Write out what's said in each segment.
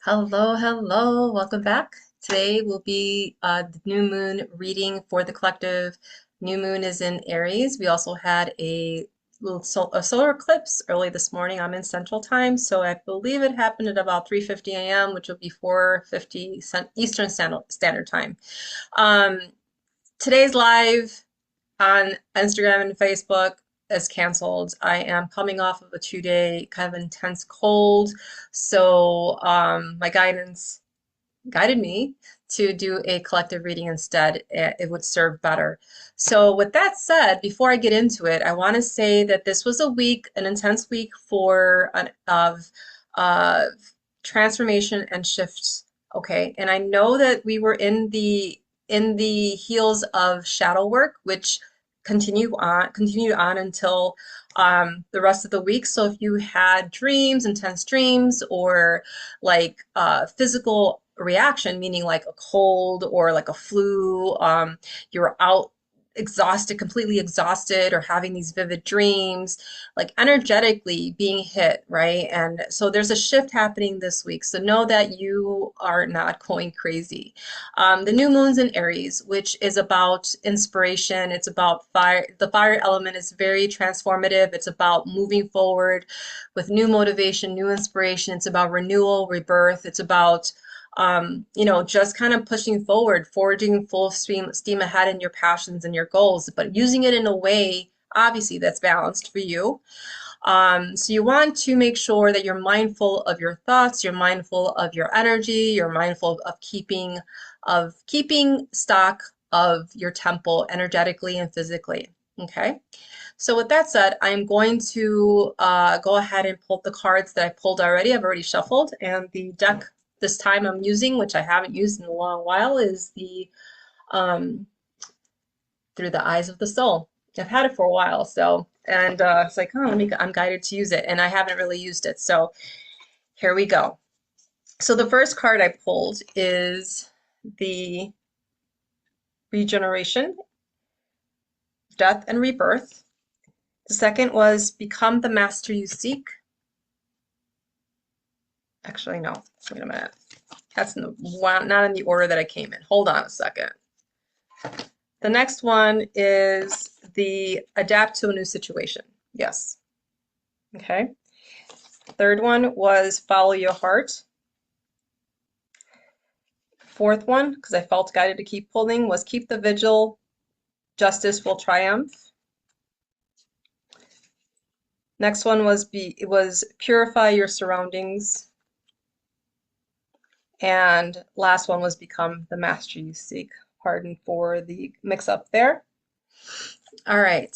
Hello, hello, welcome back. Today will be the new moon reading for the collective. New moon is in Aries. We also had a solar eclipse early this morning. I'm in Central Time, so I believe it happened at about 3:50 a.m., which will be 4:50 Eastern Standard Time. Um, Today's live on Instagram and Facebook is canceled. I am coming off of a 2-day kind of intense cold, so my guidance guided me to do a collective reading instead. It would serve better. So, with that said, before I get into it, I want to say that this was a week, an intense week of uh, transformation and shifts. Okay, and I know that we were in the heels of shadow work, which continued on until the rest of the week. So if you had dreams, intense dreams, or like physical reaction, meaning like a cold or like a flu, you're out exhausted, completely exhausted, or having these vivid dreams, like energetically being hit, right? And so there's a shift happening this week. So know that you are not going crazy. The new moon's in Aries, which is about inspiration. It's about fire. The fire element is very transformative. It's about moving forward with new motivation, new inspiration. It's about renewal, rebirth. It's about just kind of pushing forward, forging full steam ahead in your passions and your goals, but using it in a way, obviously, that's balanced for you. So you want to make sure that you're mindful of your thoughts, you're mindful of your energy, you're mindful of keeping stock of your temple energetically and physically. Okay. So with that said, I'm going to go ahead and pull the cards that I pulled already. I've already shuffled, and the deck this time I'm using, which I haven't used in a long while, is the um, Through the Eyes of the Soul. I've had it for a while, so and it's like, oh, I'm guided to use it, and I haven't really used it. So here we go. So the first card I pulled is the Regeneration, Death, and Rebirth. The second was Become the Master You Seek. Actually, no. Wait a minute. That's not in the order that I came in. Hold on a second. The next one is the Adapt to a New Situation. Yes. Okay. Third one was Follow Your Heart. Fourth one, because I felt guided to keep pulling, was Keep the Vigil. Justice will triumph. Next one was Purify Your Surroundings. And last one was Become the Master You Seek. Pardon for the mix-up there. All right.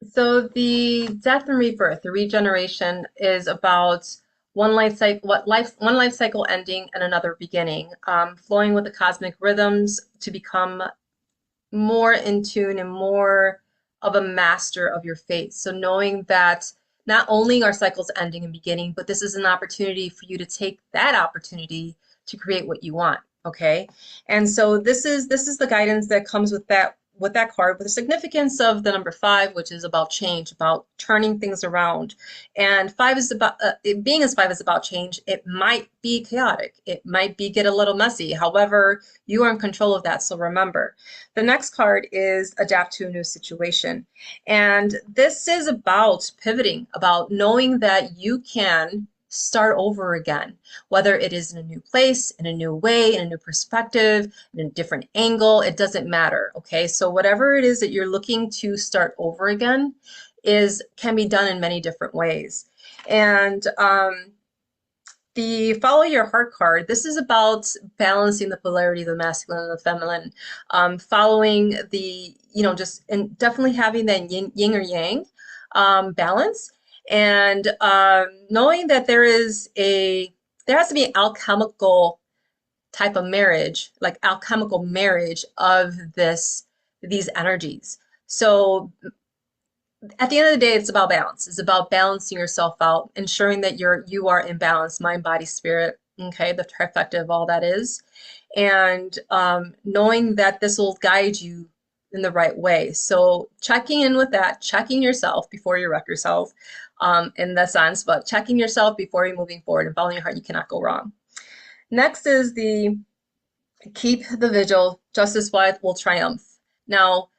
So the death and rebirth, the regeneration, is about one life cycle ending and another beginning, flowing with the cosmic rhythms to become more in tune and more of a master of your fate. So knowing that not only are cycles ending and beginning, but this is an opportunity for you to take that opportunity to create what you want. Okay. And so this is the guidance that comes with that card, with the significance of the number 5, which is about change, about turning things around. And 5 is about being as 5 is about change. It might be chaotic. It might be get a little messy. However, you are in control of that. So remember, the next card is Adapt to a New Situation. And this is about pivoting, about knowing that you can start over again, whether it is in a new place, in a new way, in a new perspective, in a different angle, it doesn't matter. Okay. So whatever it is that you're looking to start over again can be done in many different ways. And the Follow Your Heart card, this is about balancing the polarity of the masculine and the feminine, following just and definitely having that yin or yang balance, and knowing that there has to be an alchemical type of marriage, like alchemical marriage of these energies. So at the end of the day, it's about balance. It's about balancing yourself out, ensuring that you are in balance, mind, body, spirit. Okay, the trifecta of all that is, and knowing that this will guide you in the right way. So checking in with that, checking yourself before you wreck yourself, in that sense, but checking yourself before you're moving forward and following your heart, you cannot go wrong. Next is the keep the vigil, justice will triumph. Now,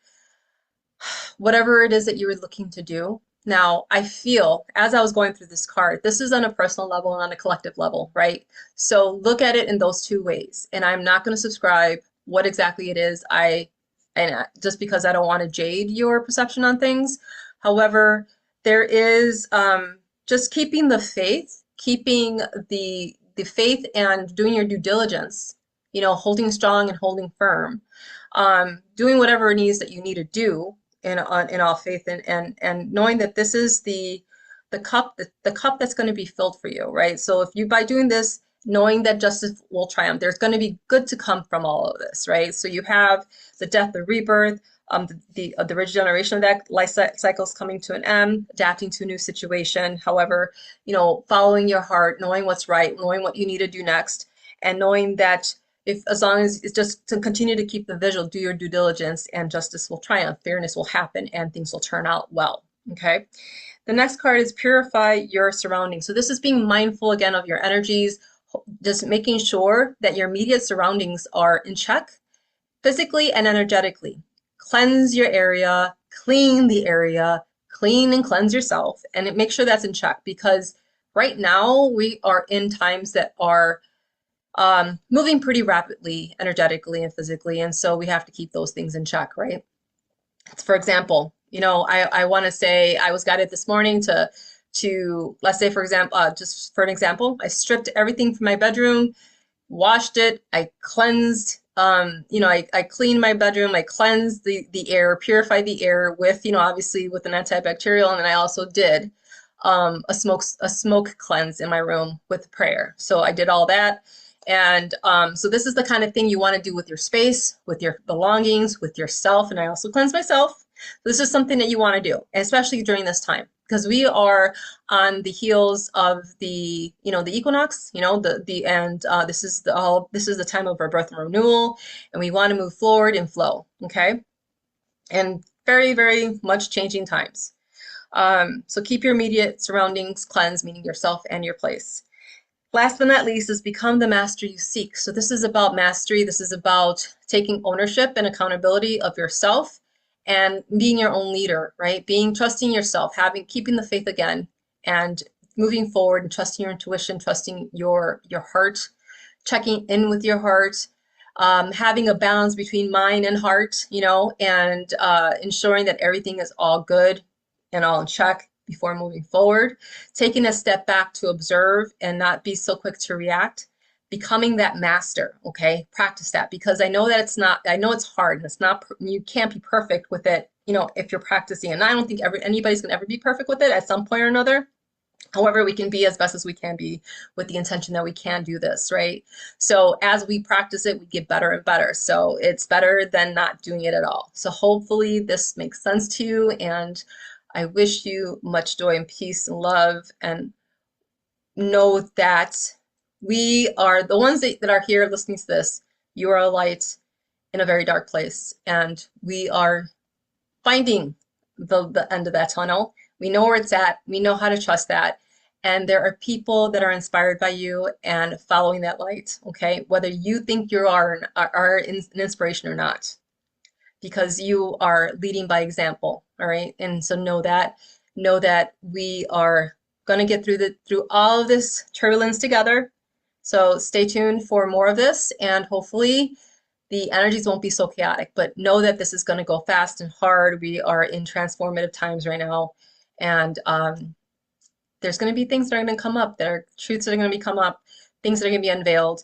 whatever it is that you were looking to do. Now, I feel as I was going through this card, this is on a personal level and on a collective level, right? So look at it in those two ways. And I'm not going to subscribe what exactly it is. Just because I don't want to jade your perception on things. However, there is just keeping the faith, keeping the faith and doing your due diligence, holding strong and holding firm, doing whatever it is that you need to do in all faith, and knowing that this is the cup that's going to be filled for you, right? So if you, by doing this, knowing that justice will triumph, there's going to be good to come from all of this, right? So you have the death, the rebirth, the regeneration of that life cycles coming to an end, adapting to a new situation. However, following your heart, knowing what's right, knowing what you need to do next, and knowing that as long as it's just to continue to keep the vigil, do your due diligence, and justice will triumph, fairness will happen, and things will turn out well. Okay. The next card is purify your surroundings. So this is being mindful again of your energies, just making sure that your immediate surroundings are in check, physically and energetically. Cleanse your area, clean the area, clean and cleanse yourself, and make sure that's in check, because right now we are in times that are moving pretty rapidly, energetically and physically, and so we have to keep those things in check, right? For example, I want to say I was guided this morning to let's say, for example, just for an example, I stripped everything from my bedroom, washed it, I cleansed, I cleaned my bedroom, I cleansed the air, purified the air with, obviously with an antibacterial, and then I also did a smoke cleanse in my room with prayer. So I did all that. And so this is the kind of thing you want to do with your space, with your belongings, with yourself. And I also cleanse myself. So this is something that you want to do, especially during this time, because we are on the heels of the equinox, this is the time of our birth and renewal, and we want to move forward and flow. Okay. And very, very much changing times. So keep your immediate surroundings cleansed, meaning yourself and your place. Last but not least is become the master you seek. So this is about mastery. This is about taking ownership and accountability of yourself and being your own leader, right? Trusting yourself, keeping the faith again, and moving forward and trusting your intuition, trusting your heart, checking in with your heart, having a balance between mind and heart, and ensuring that everything is all good and all in check before moving forward, taking a step back to observe and not be so quick to react, becoming that master. Okay, practice that, because I know it's hard, and it's not, you can't be perfect with it, if you're practicing. And I don't think anybody's gonna ever be perfect with it at some point or another. However, we can be as best as we can be with the intention that we can do this, right? So as we practice it, we get better and better. So it's better than not doing it at all. So hopefully this makes sense to you, and I wish you much joy and peace and love, and know that we are the ones that are here listening to this. You are a light in a very dark place, and we are finding the end of that tunnel. We know where it's at. We know how to trust that. And there are people that are inspired by you and following that light, okay? Whether you think you are an inspiration or not, because you are leading by example, all right? And so know that we are going to get through all of this turbulence together. So stay tuned for more of this, and hopefully the energies won't be so chaotic, but know that this is going to go fast and hard. We are in transformative times right now, and there's going to be things that are going to come up, truths that are going to come up, things that are going to be unveiled.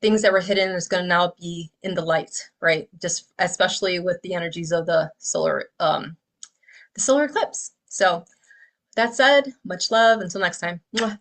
Things that were hidden is going to now be in the light, right? Just especially with the energies of the solar eclipse. So that said, much love. Until next time. Mwah.